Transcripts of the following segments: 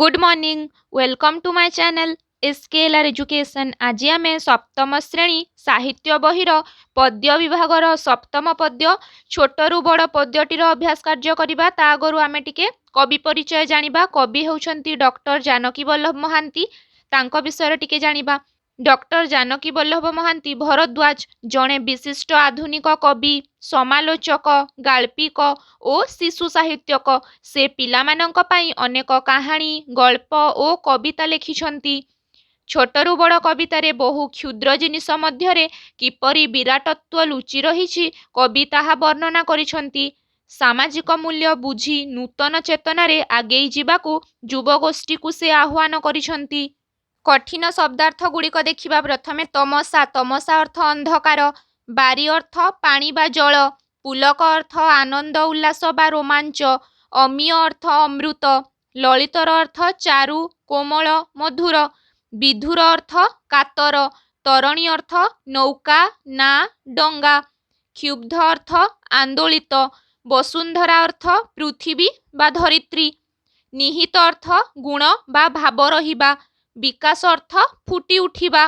Good morning welcome to my channel SKLR education. आज आम सप्तम श्रेणी साहित्य बहिर पद्य विभागर सप्तम पद्य छोटरू बड़ पद्यटीर अभ्यास कार्य करबा। ता आगरु आमे टिके कवि परिचय जानिबा। कवि होउछंती डॉक्टर जानकी वल्लभ महांती। तांको विषय टिके जानिबा। डॉक्टर जानकी वल्लभ महांती भरद्वाज जड़े विशिष्ट आधुनिक कवि, समालोचक, गाल्पिक और शिशु साहित्यक। से पिलामानंक पई अनेक कहानी, गल्प और कविता लिखिछंती। छोटरू बड़ कवितारे बहु क्षुद्र जिनिष मध्यरे किपरि विराटत्व लुचि रहिछि कवि ताहा वर्णना करिछंती। सामाजिक मूल्य बुझी नूतन चेतनारे आगेई जिबाकू युवगोष्ठी को से आह्वान करिछंती। कठिन शब्दार्थ गुड़िक देखिबा। प्रथमे तमसा। तमसा अर्थ अंधकार। बारी अर्थ पानी बा जल। पुलक अर्थ आनंद उल्लास बा रोमांच। अमीय अर्थ अमृत। ललितर अर्थ चारु कोमल मधुर। विधुर अर्थ कातर। तरणी अर्थ नौका ना डंगा। क्षुब्ध अर्थ आंदोलित। वसुंधरा अर्थ पृथ्वी बा धरित्री। निहित अर्थ गुण बा भाव रहिबा। विकास अर्थ फुटी उठिबा।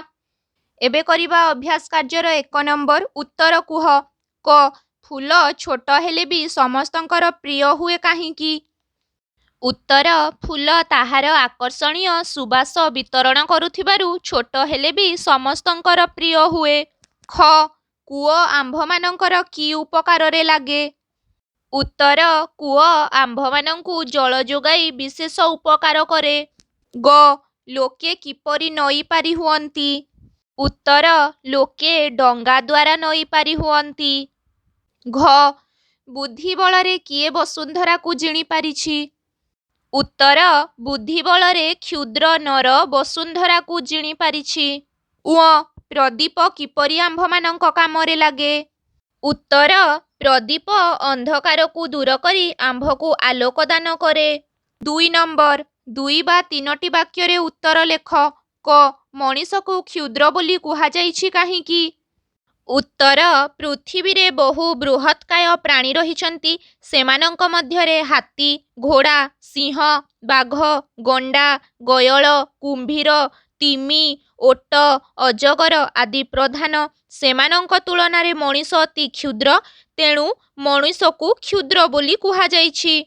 एबे करिबा अभ्यास कार्यर 1 नंबर। उत्तर कुह। क फूल छोट हेले भी समस्तंकर प्रिय हुए काहींकी। उत्तर फूल ताहार आकर्षणीय सुबास वितरण करुथिबारु छोट हेले भी समस्तंकर प्रिय हुए। ख कूओ आंभमानंकर की उपकाररे लागे। उत्तर कूओ आंभमानंकु जल जोगाई विशेष उपकार करे। ग लोके किपरि नई पारि हुअंती। उत्तर लोके डंगा द्वारा नई पारि हुअंती। घ बुद्धि बलरे किए वसुंधरा को जिणी पारिछि। उत्तर बुद्धि बलरे क्षुद्र नर वसुंधरा को जिणी पारिछि। उ प्रदीप किपरि आंभमानंक कामरे लागे। उत्तर प्रदीप अंधकार को दूर करी आंभ को आलोक दान करे। 2 नंबर। 2 बा 3टी वाक्यरे उत्तर लेख। क मनीष को क्षुद्र बोली कुहा जाइछि काहींकी। उत्तर पृथ्वी रे बहु बृहत्काय प्राणी रहिछंती। सेमानंक मध्यरे हाथी, घोड़ा, सिंह, बाघ, गंडा, गयल, कुंभीर, तिमी, ओट, अजगर आदि प्रधान। सेमानंक तुलनारे मनीष अति क्षुद्र, तेणु मनीष को क्षुद्र बोली कुहा जाइछि।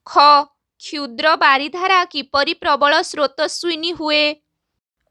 ख क्षुद्र बारिधारा किपरि प्रबल स्रोतस्विनी हुए।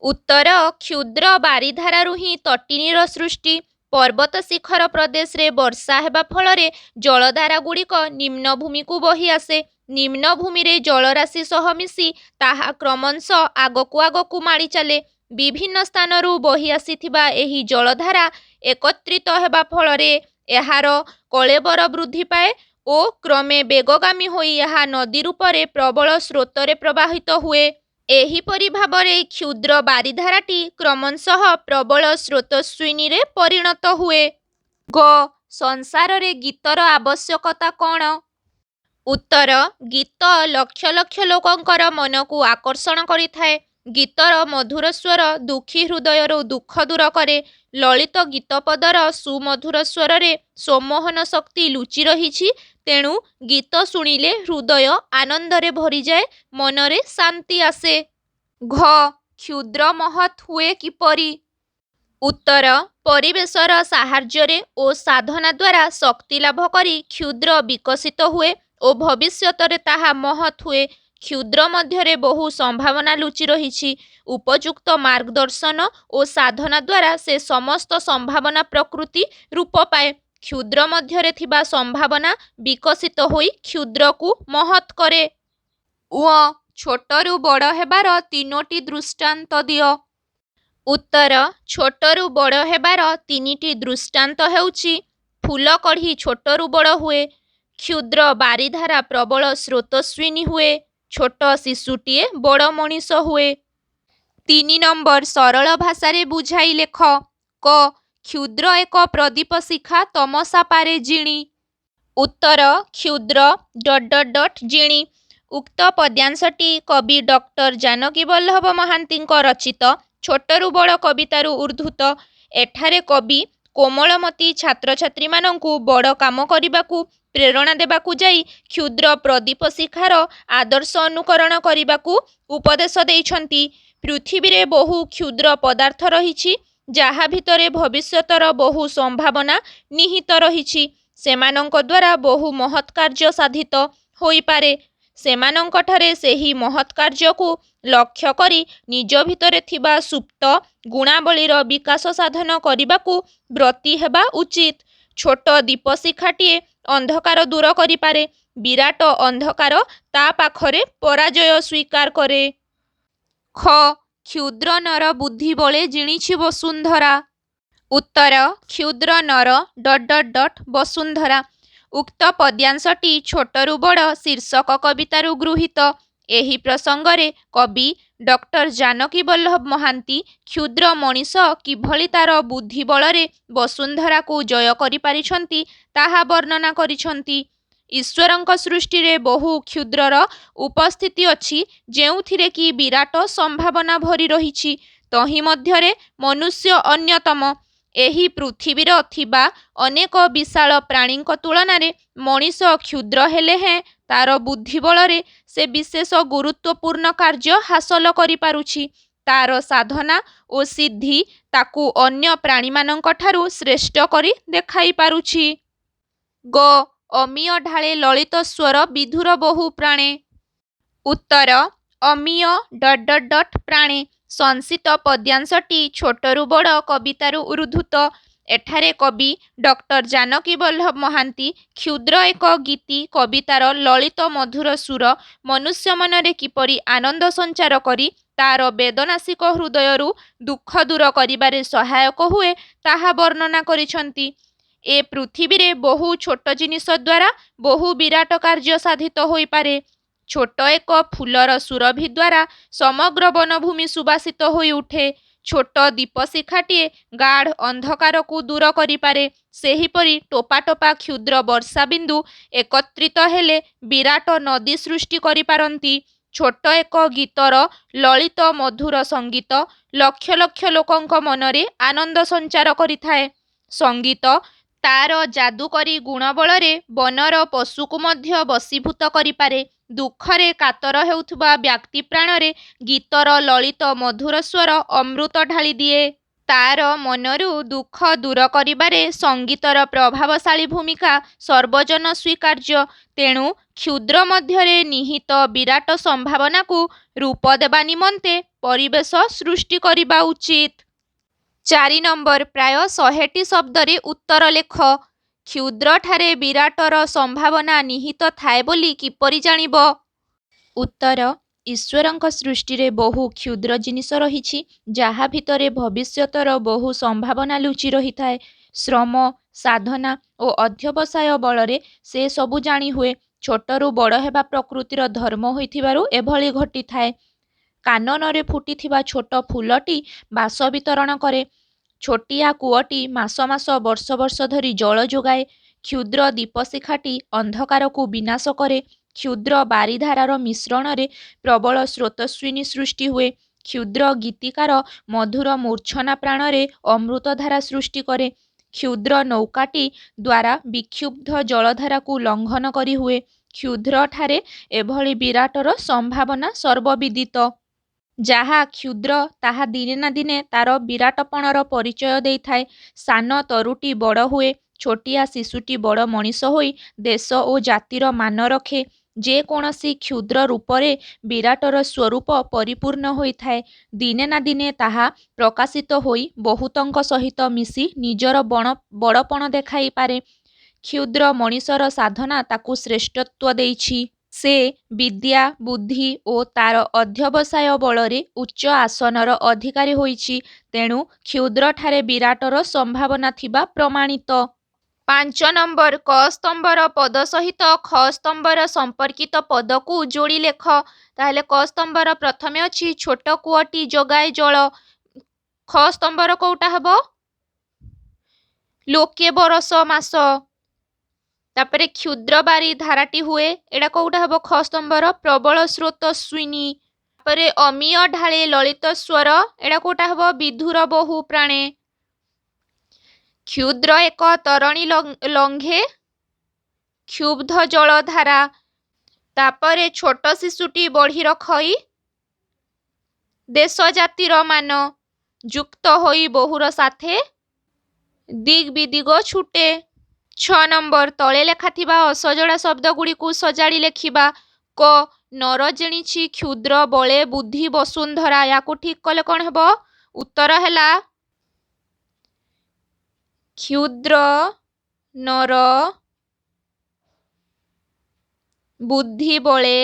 उत्तर क्षुद्र बारिधारारु ही तटिनीर सृष्टि। पर्वत शिखर प्रदेश रे वर्षा हेबा फलरे जलधारा गुड़िक निम्न भूमि को बही आसे। निम्न भूमि रे जलराशि सह मिसी ताहा क्रमश आगकू माड़ी चले। विभिन्न स्थानरू बही आसीथिबा एही जलधारा एकत्रित हेबा फलरे एहार कलेबर वृद्धि पाए ओ क्रमे बेगगामी होई एहा नदी रूपरे प्रबल स्रोतरे प्रवाहित हुए। एहीपरि भावरे क्षुद्र बारिधाराटी क्रमशः प्रबल स्रोतस्विनी रे परिणत हुए। ग संसार रे गीतर आवश्यकता कौन। उत्तर गीत लक्ष लक्ष लोकंकर मन को आकर्षण करिथाए। गीतर मधुर स्वर दुखी हृदयर दुख दूर करे। ललित गीतपदर सुमधुर स्वर रे सम्मोहन शक्ति लुचि रहिछि। तेणु गीत शुणिले हृदय आनंदरे भरी जाए, मनरे शांति आसे। घ क्षुद्र महत् हुए किपरि। उत्तर परिवेशर साहार्यरे ओ साधना द्वारा शक्ति लाभ करी क्षुद्र विकसित हुए ओ भविष्यतरे ताहा महत् हुए। क्षुद्र मध्यरे बहु संभावना लुचि रहिछि। उपयुक्त मार्गदर्शन ओ साधना द्वारा से समस्त संभावना प्रकृति रूप पाए। क्षुद्र मध्यरे थिबा संभावना विकसित होई क्षुद्र को महत् करे। उ छोटरू बड़ हेबार 3टी दृष्टांत दियो। उत्तर छोटरू बड़ हेबार 3टी दृष्टांत हेउछि। फूल कढ़ी छोटरू बड़ हुए। क्षुद्र बारिधारा प्रबल स्रोतस्विनी हुए। छोट शिशुटीए बड़ मनीष हुए। 3 नंबर। सरल भाषारे बुझाई लेख। क क्षुद्र एक प्रदीप शिखा तमसा पारे जिणी। उत्तर क्षुद्र जिणी। उक्त पद्यांशटी कवि डॉक्टर जानकी वल्लभ महांती रचित छोटरू बड़ कवितारू उद्धृत। एठारे कवि କୋମଳମତି ଛାତ୍ରଛାତ୍ରୀମାନଙ୍କୁ ବଡ଼ କାମ କରିବାକୁ ପ୍ରେରଣା ଦେବାକୁ ଯାଇ କ୍ଷୁଦ୍ର ପ୍ରଦୀପ ଶିଖାର ଆଦର୍ଶ ଅନୁକରଣ କରିବାକୁ ଉପଦେଶ ଦେଇଛନ୍ତି। ପୃଥିବୀରେ ବହୁ କ୍ଷୁଦ୍ର ପଦାର୍ଥ ରହିଛି, ଯାହା ଭିତରେ ଭବିଷ୍ୟତର ବହୁ ସମ୍ଭାବନା ନିହିତ ରହିଛି। ସେମାନଙ୍କ ଦ୍ୱାରା ବହୁ ମହତ୍ କାର୍ଯ୍ୟ ସାଧିତ ହୋଇପାରେ। ସେମାନଙ୍କଠାରେ ସେହି ମହତ୍ କାର୍ଯ୍ୟକୁ ଲକ୍ଷ୍ୟ କରି ନିଜ ଭିତରେ ଥିବା ସୁପ୍ତ ଗୁଣାବଳୀର ବିକାଶ ସାଧନ କରିବାକୁ ବ୍ରତୀ ହେବା ଉଚିତ। ଛୋଟ ଦୀପଶିଖାଟିଏ ଅନ୍ଧକାର ଦୂର କରିପାରେ। ବିରାଟ ଅନ୍ଧକାର ତା ପାଖରେ ପରାଜୟ ସ୍ୱୀକାର କରେ। ଖ. କ୍ଷୁଦ୍ର ନର ବୁଦ୍ଧି ବଳେ ଜିଣିଛି ବସୁନ୍ଧରା। ଉତ୍ତର କ୍ଷୁଦ୍ର ନର ବସୁନ୍ଧରା। ଉକ୍ତ ପଦ୍ୟାଂଶଟି ଛୋଟରୁ ବଡ଼ ଶୀର୍ଷକ କବିତାରୁ ଗୃହୀତ। ଏହି ପ୍ରସଙ୍ଗରେ କବି ଡକ୍ଟର ଜାନକୀ ବଲ୍ଲଭ ମହାନ୍ତି କ୍ଷୁଦ୍ର ମଣିଷ କିଭଳି ତାର ବୁଦ୍ଧି ବଳରେ ବସୁନ୍ଧରାକୁ ଜୟ କରିପାରିଛନ୍ତି ତାହା ବର୍ଣ୍ଣନା କରିଛନ୍ତି। ଈଶ୍ୱରଙ୍କ ସୃଷ୍ଟିରେ ବହୁ କ୍ଷୁଦ୍ରର ଉପସ୍ଥିତି ଅଛି, ଯେଉଁଥିରେ କି ବିରାଟ ସମ୍ଭାବନା ଭରି ରହିଛି। ତହିଁ ମଧ୍ୟରେ ମନୁଷ୍ୟ ଅନ୍ୟତମ। ଏହି ପୃଥିବୀର ଥିବା ଅନେକ ବିଶାଳ ପ୍ରାଣୀଙ୍କ ତୁଳନାରେ ମଣିଷ କ୍ଷୁଦ୍ର ହେଲେ ହେଁ ତାର ବୁଦ୍ଧି ବଳରେ ସେ ବିଶେଷ ଗୁରୁତ୍ୱପୂର୍ଣ୍ଣ କାର୍ଯ୍ୟ ହାସଲ କରିପାରୁଛି। ତାର ସାଧନା ଓ ସିଦ୍ଧି ତାକୁ ଅନ୍ୟ ପ୍ରାଣୀମାନଙ୍କଠାରୁ ଶ୍ରେଷ୍ଠ କରି ଦେଖାଇ ପାରୁଛି। ଗ. ଅମିୟ ଢାଳେ ଲଳିତ ସ୍ୱର ବିଧୁର ବହୁ ପ୍ରାଣେ। ଉତ୍ତର ଅମିୟ ପ୍ରାଣେ। ସଂଶିତ ପଦ୍ୟାଂଶଟି ଛୋଟରୁ ବଡ଼ କବିତାରୁ ଉଦ୍ଧୃତ। ଏଠାରେ କବି ଡକ୍ଟର ଜାନକୀ ବଲ୍ଲଭ ମହାନ୍ତି କ୍ଷୁଦ୍ର ଏକ ଗୀତି କବିତାର ଲଳିତ ମଧୁର ସୁର ମନୁଷ୍ୟ ମନରେ କିପରି ଆନନ୍ଦ ସଞ୍ଚାର କରି ତାର ବେଦନାସିକ ହୃଦୟରୁ ଦୁଃଖ ଦୂର କରିବାରେ ସହାୟକ ହୁଏ ତାହା ବର୍ଣ୍ଣନା କରିଛନ୍ତି। ଏ ପୃଥିବୀରେ ବହୁ ଛୋଟ ଜିନିଷ ଦ୍ୱାରା ବହୁ ବିରାଟ କାର୍ଯ୍ୟ ସାଧିତ ହୋଇପାରେ। ଛୋଟ ଏକ ଫୁଲର ସୁରଭି ଦ୍ୱାରା ସମଗ୍ର ବନଭୂମି ସୁବାସିତ ହୋଇ ଉଠେ। ଛୋଟ ଦୀପଶିଖାଟିଏ ଗାଢ଼ ଅନ୍ଧକାରକୁ ଦୂର କରିପାରେ। ସେହିପରି ଟୋପା ଟୋପା କ୍ଷୁଦ୍ର ବର୍ଷାବିନ୍ଦୁ ଏକତ୍ରିତ ହେଲେ ବିରାଟ ନଦୀ ସୃଷ୍ଟି କରିପାରନ୍ତି। ଛୋଟ ଏକ ଗୀତର ଲଳିତ ମଧୁର ସଙ୍ଗୀତ ଲକ୍ଷ ଲକ୍ଷ ଲୋକଙ୍କ ମନରେ ଆନନ୍ଦ ସଞ୍ଚାର କରିଥାଏ। ସଙ୍ଗୀତ ତାର ଯାଦୁକରୀ ଗୁଣ ବଳରେ ବନର ପଶୁକୁ ମଧ୍ୟ ବଶୀଭୂତ କରିପାରେ। ଦୁଃଖରେ କାତର ହେଉଥିବା ବ୍ୟକ୍ତି ପ୍ରାଣରେ ଗୀତର ଲଳିତ ମଧୁର ସ୍ୱର ଅମୃତ ଢାଳି ଦିଏ। ତାର ମନରୁ ଦୁଃଖ ଦୂର କରିବାରେ ସଙ୍ଗୀତର ପ୍ରଭାବଶାଳୀ ଭୂମିକା ସର୍ବଜନ ସ୍ୱୀକାର୍ଯ୍ୟ। ତେଣୁ କ୍ଷୁଦ୍ର ମଧ୍ୟରେ ନିହିତ ବିରାଟ ସମ୍ଭାବନାକୁ ରୂପ ଦେବା ନିମନ୍ତେ ପରିବେଶ ସୃଷ୍ଟି କରିବା ଉଚିତ। 4 ନମ୍ବର ପ୍ରାୟ 100ଟି ଶବ୍ଦରେ ଉତ୍ତର ଲେଖ। କ୍ଷୁଦ୍ରଠାରେ ବିରାଟର ସମ୍ଭାବନା ନିହିତ ଥାଏ ବୋଲି କିପରି ଜାଣିବ? ଉତ୍ତର ଈଶ୍ୱରଙ୍କ ସୃଷ୍ଟିରେ ବହୁ କ୍ଷୁଦ୍ର ଜିନିଷ ରହିଛି, ଯାହା ଭିତରେ ଭବିଷ୍ୟତର ବହୁ ସମ୍ଭାବନା ଲୁଚି ରହିଥାଏ। ଶ୍ରମ, ସାଧନା ଓ ଅଧ୍ୟବସାୟ ବଳରେ ସେ ସବୁ ଜାଣି ହୁଏ। ଛୋଟରୁ ବଡ଼ ହେବା ପ୍ରକୃତିର ଧର୍ମ ହୋଇଥିବାରୁ ଏଭଳି ଘଟିଥାଏ। କାନନରେ ଫୁଟିଥିବା ଛୋଟ ଫୁଲଟି ବାସ ବିତରଣ କରେ। ଛୋଟିଆ କୂଅଟି ମାସ ମାସ ବର୍ଷ ବର୍ଷ ଧରି ଜଳ ଯୋଗାଏ। କ୍ଷୁଦ୍ର ଦୀପଶିଖାଟି ଅନ୍ଧକାରକୁ ବିନାଶ କରେ। କ୍ଷୁଦ୍ର ବାରିଧାରାର ମିଶ୍ରଣରେ ପ୍ରବଳ ସ୍ରୋତସ୍ୱିନୀ ସୃଷ୍ଟି ହୁଏ। କ୍ଷୁଦ୍ର ଗୀତିକାର ମଧୁର ମୂର୍ଚ୍ଛନା ପ୍ରାଣରେ ଅମୃତଧାରା ସୃଷ୍ଟି କରେ। କ୍ଷୁଦ୍ର ନୌକାଟି ଦ୍ୱାରା ବିକ୍ଷୁବ୍ଧ ଜଳଧାରାକୁ ଲଙ୍ଘନ କରି ହୁଏ। କ୍ଷୁଦ୍ରଠାରେ ଏଭଳି ବିରାଟର ସମ୍ଭାବନା ସର୍ବବିଦିତ। ଯାହା କ୍ଷୁଦ୍ର ତାହା ଦିନେ ନା ଦିନେ ତାର ବିରାଟପଣର ପରିଚୟ ଦେଇଥାଏ। ସାନ ତରୁଟି ବଡ଼ ହୁଏ। ଛୋଟିଆ ଶିଶୁଟି ବଡ଼ ମଣିଷ ହୋଇ ଦେଶ ଓ ଜାତିର ମାନ ରଖେ। ଯେ କୌଣସି କ୍ଷୁଦ୍ର ରୂପରେ ବିରାଟର ସ୍ୱରୂପ ପରିପୂର୍ଣ୍ଣ ହୋଇଥାଏ। ଦିନେ ନା ଦିନେ ତାହା ପ୍ରକାଶିତ ହୋଇ ବହୁତଙ୍କ ସହିତ ମିଶି ନିଜର ବଡ଼ପଣ ଦେଖାଇପାରେ। କ୍ଷୁଦ୍ର ମଣିଷର ସାଧନା ତାକୁ ଶ୍ରେଷ୍ଠତ୍ୱ ଦେଇଛି। ସେ ବିଦ୍ୟା, ବୁଦ୍ଧି ଓ ତାର ଅଧ୍ୟବସାୟ ବଳରେ ଉଚ୍ଚ ଆସନର ଅଧିକାରୀ ହୋଇଛି। ତେଣୁ କ୍ଷୁଦ୍ରଠାରେ ବିରାଟର ସମ୍ଭାବନା ଥିବା ପ୍ରମାଣିତ। 5 ନମ୍ବର କ ସ୍ତମ୍ଭର ପଦ ସହିତ ଖ ସ୍ତମ୍ଭର ସମ୍ପର୍କିତ ପଦକୁ ଯୋଡ଼ି ଲେଖ। ତାହେଲେ କ ସ୍ତମ୍ଭର ପ୍ରଥମେ ଅଛି ଛୋଟ କୂଅଟି ଯୋଗାଏ ଜଳ। ଖ ସ୍ତମ୍ଭର କୋଉଟା ହବ? ଲୋକେ ବରଷ ମାସ। ତାପରେ କ୍ଷୁଦ୍ର ବାରି ଧାରାଟି ହୁଏ, ଏଇଟା କୋଉଟା ହବ? ଖ ସ୍ତମ୍ଭର ପ୍ରବଳ ସ୍ରୋତସ୍ୱିନୀ। ତାପରେ ଅମିୟ ଢାଳେ ଲଳିତ ସ୍ୱର, ଏଇଟା କୋଉଟା ହବ? ବିଧୁର ବହୁ ପ୍ରାଣେ। क्षुद्र एक तरणୀ लंघे क्षुब्ध जलधारा तापरे छोट शिशुटी बढी रखई देश जातिर मान युक्त होई बहुर साथे दिग विदिग छुटे। 6 नंबर तले लेखा थिबा असजड़ा शब्द गुड़ी को सजाड़ी लेखिबा। क नर जेणीछि क्षुद्र बले बुद्धि वसुंधरा याकू ठीक कले कौन हेबो उत्तर हैला क्षुद्र नर बुद्धि बले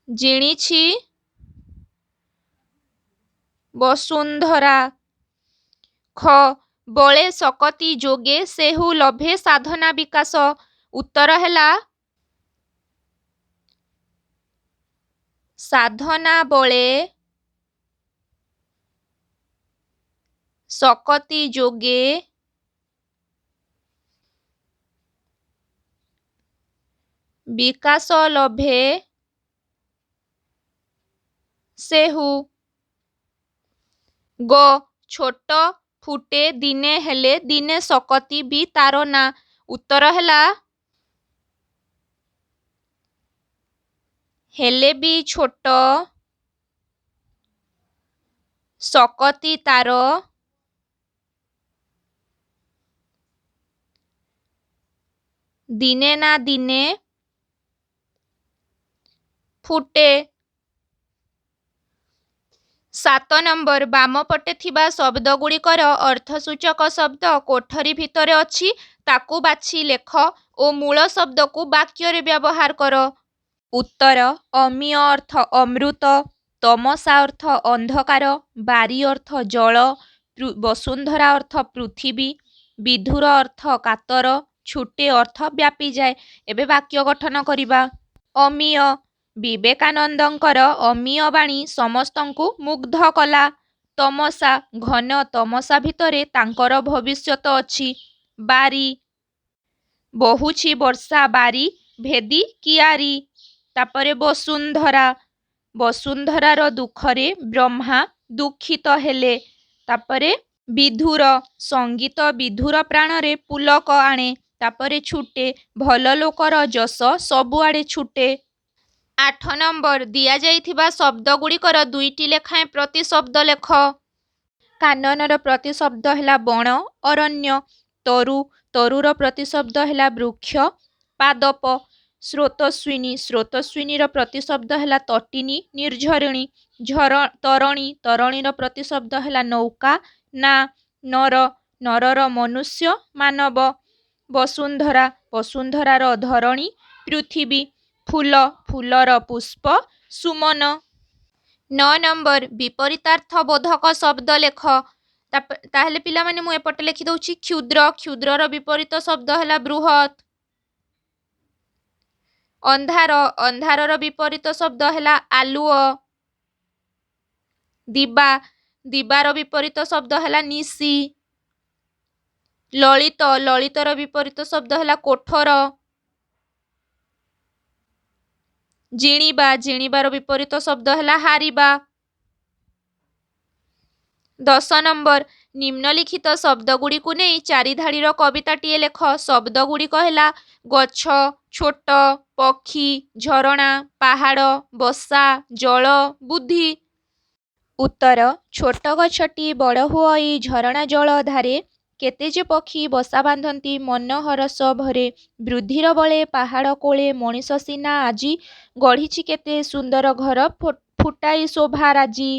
जेणीछि वसुंधरा। ख बले सकती जोगे सेहु लभे साधना विकास उत्तर हैला साधना बले सकती जोगे विकास लभे सेहु। ग छोट फुटे दिने हेले दिने सकती भी तारो ना उत्तर हैला हेले भी छोट सकती तारो दिने ना दिने फुटे। 7 नंबर बाम पटे थिबा शब्द गुड़िकर अर्थसूचक शब्द कोठरी भितरे अछि ताकू बाछि लेख ओ मूल शब्द को वाक्य रे व्यवहार कर। उत्तर अमीय अर्थ अमृत तमसा अर्थ अंधकार बारी अर्थ जल वसुंधरा अर्थ पृथ्वी विधुर अर्थ कातर छुटे अर्थ व्यापी जाए। एबे वाक्य गठन करिबा। अमीय विवेकानंदंकर अमीय बाणी समस्तंकु मुग्ध कला। तमसा घन तमसा भितरे तांकर भविष्यत अछि। बारी बहुछि वर्षा बारी भेदी कियारी। तापरे वसुंधरा वसुंधरार दुखरे ब्रह्मा दुखित हेले। तापरे विधुर संगीत विधुर प्राणरे पुलक आणे। तापरे छुटे भल लोकर जस सबुआड़े छुटे। 8 नंबर दिया जाइथिबा शब्द गुड़िकर 2टी लेखाएं प्रति शब्द लेख। काननर प्रति शब्द हैला बण अरण्य। तरु तरुर प्रति शब्द हैला वृक्ष पादप। स्रोतस्विनी स्रोतस्विनीर प्रति शब्द हैला तटिनी निर्झरिणी। तरणୀ तरणीर प्रति शब्द हैला नौका ना। नर नरर मनुष्य मानव। वसुंधरा वसुंधरार धरणी पृथ्वी। फूल फूलर पुष्प सुमन। 9 नंबर विपरीतार्थ बोधक शब्द लेख। ताहेले पिला माने मु एपटे लिखि दउछि क्षुद्र क्षुद्रर विपरीत शब्द हैला बृहत। अंधार अंधारर विपरीत शब्द हैला आलुओ। दिबा दिबार विपरीत शब्द हैला निशी। ललित ललितर विपरीत शब्द हैला कोठर। जिणिबा जिणिबार विपरीत शब्द हैला हारिबा। 10 नंबर निम्नलिखित शब्द गुड़ी को नहीं 4 धाड़ीर कविताटीए लेख। शब्द गुड़िक हैला गछ छोट पक्षी झरणा पहाड़ बसा जल बुद्धि। उत्तर छोट गछटी बड़ हुई झरणा जल धारे केते जे पक्षी बसा बांधती मन हरस भरे। वृद्धिर बले पहाड़ कोले मनीष सीना आजी गढ़ी केते सुंदर घर फुटाई शोभा राजी।